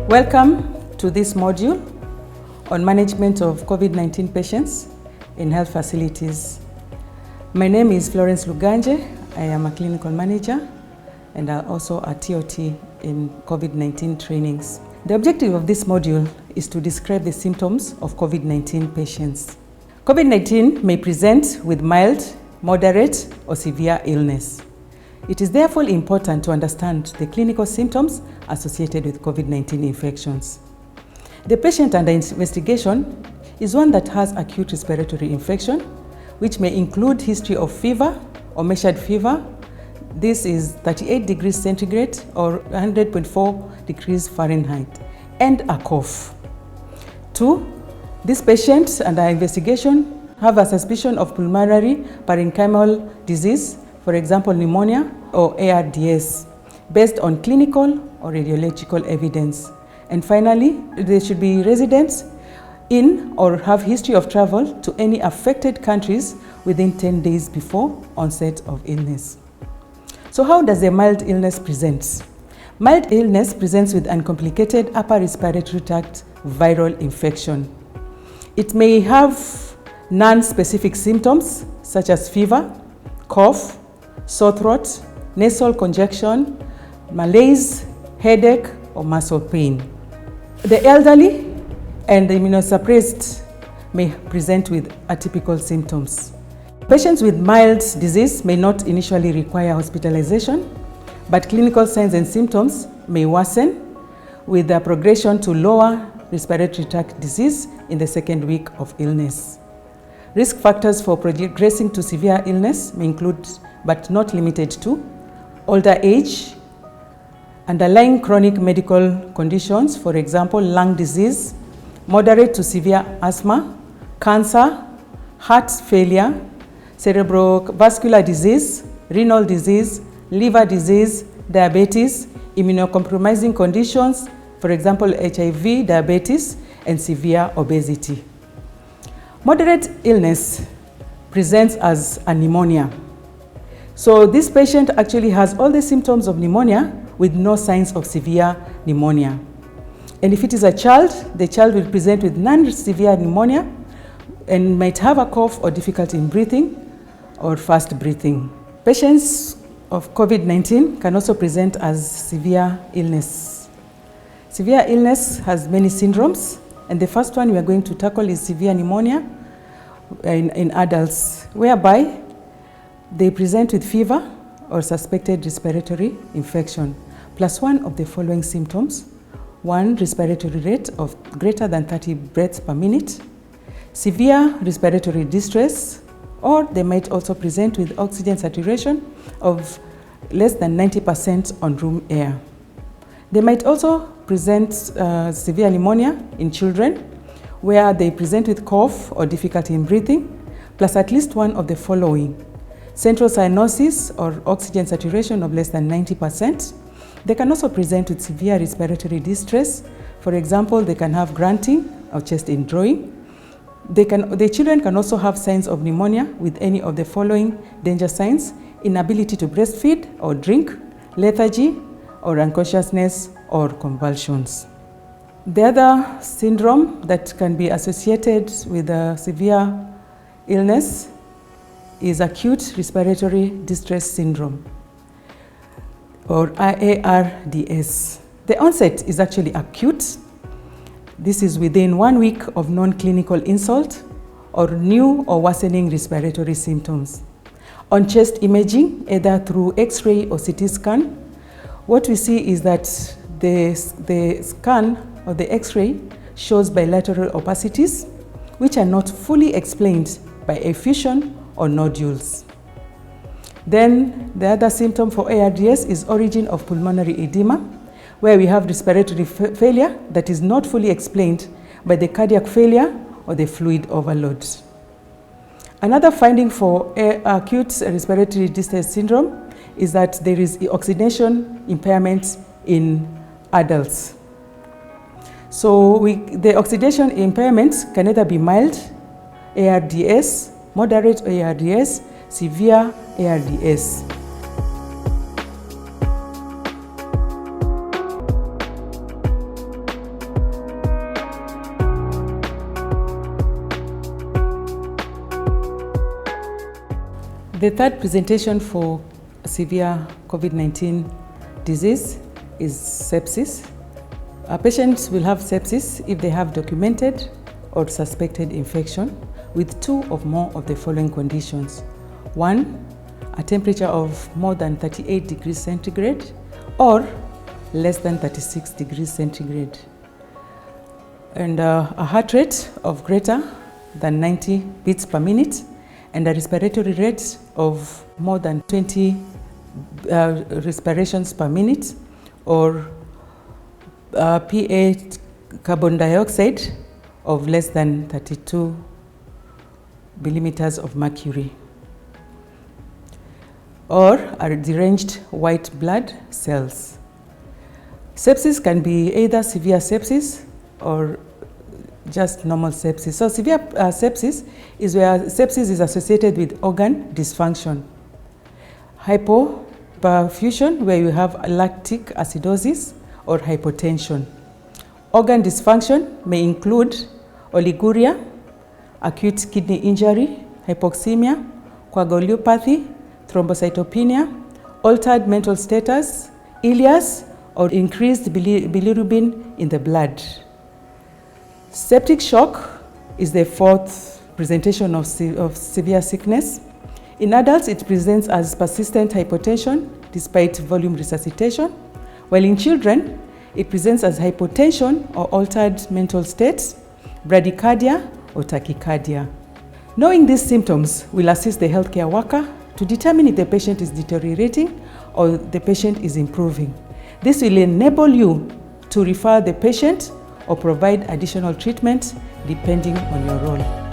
Welcome to this module on management of COVID-19 patients in health facilities. My name is Florence Luganje. I am a clinical manager and also a TOT in COVID-19 trainings. The objective of this module is to describe the symptoms of COVID-19 patients. COVID-19 may present with mild, moderate, or severe illness. It is therefore important to understand the clinical symptoms associated with COVID-19 infections. The patient under investigation is one that has acute respiratory infection, which may include history of fever or measured fever. This is 38 degrees centigrade or 100.4 degrees Fahrenheit, and a cough. 2. This patient under investigation have a suspicion of pulmonary parenchymal disease, for example, pneumonia or ARDS, based on clinical or radiological evidence. And finally, they should be residents in or have history of travel to any affected countries within 10 days before onset of illness. So how does a mild illness present? Mild illness presents with uncomplicated upper respiratory tract viral infection. It may have non-specific symptoms such as fever, cough, sore throat, nasal congestion, malaise, headache, or muscle pain. The elderly and the immunosuppressed may present with atypical symptoms. Patients with mild disease may not initially require hospitalization, but clinical signs and symptoms may worsen with the progression to lower respiratory tract disease in the second week of illness. Risk factors for progressing to severe illness may include, but not limited to, older age, underlying chronic medical conditions, for example, lung disease, moderate to severe asthma, cancer, heart failure, cerebrovascular disease, renal disease, liver disease, diabetes, immunocompromising conditions, for example, HIV, diabetes, and severe obesity. Moderate illness presents as a pneumonia. So this patient actually has all the symptoms of pneumonia with no signs of severe pneumonia. And if it is a child, the child will present with non-severe pneumonia and might have a cough or difficulty in breathing or fast breathing. Patients of COVID-19 can also present as severe illness. Severe illness has many syndromes, and the first one we are going to tackle is severe pneumonia in adults, whereby they present with fever or suspected respiratory infection, plus one of the following symptoms: 1, respiratory rate of greater than 30 breaths per minute, severe respiratory distress, or they might also present with oxygen saturation of less than 90% on room air. They might also present severe pneumonia in children, where they present with cough or difficulty in breathing, plus at least one of the following: central cyanosis or oxygen saturation of less than 90%. They can also present with severe respiratory distress. For example, they can have grunting or chest indrawing. The children can also have signs of pneumonia with any of the following danger signs: inability to breastfeed or drink, lethargy or unconsciousness or convulsions. The other syndrome that can be associated with a severe illness is acute respiratory distress syndrome, or ARDS. The onset is actually acute. This is within 1 week of non-clinical insult or new or worsening respiratory symptoms. On chest imaging, either through X-ray or CT scan, what we see is that the scan or the X-ray shows bilateral opacities, which are not fully explained by effusion or nodules. Then the other symptom for ARDS is origin of pulmonary edema, where we have respiratory failure that is not fully explained by the cardiac failure or the fluid overload. Another finding for acute respiratory distress syndrome is that there is oxygenation impairment in adults. So the oxidation impairment can either be mild ARDS, moderate ARDS, severe ARDS. The third presentation for severe COVID-19 disease is sepsis. Patients will have sepsis if they have documented or suspected infection with two or more of the following conditions. One, a temperature of more than 38 degrees centigrade or less than 36 degrees centigrade. And a heart rate of greater than 90 beats per minute and a respiratory rate of more than 20 respirations per minute, or PA carbon dioxide of less than 32 millimeters of mercury, or a deranged white blood cells. Sepsis can be either severe sepsis or just normal sepsis. So severe sepsis is where sepsis is associated with organ dysfunction. Hypoperfusion, where you have lactic acidosis or hypotension. Organ dysfunction may include oliguria, acute kidney injury, hypoxemia, coagulopathy, thrombocytopenia, altered mental status, ileus, or increased bilirubin in the blood. Septic shock is the fourth presentation of severe sickness. In adults, it presents as persistent hypotension despite volume resuscitation, while in children, it presents as hypotension or altered mental states, bradycardia or tachycardia. Knowing these symptoms will assist the healthcare worker to determine if the patient is deteriorating or the patient is improving. This will enable you to refer the patient or provide additional treatment depending on your role.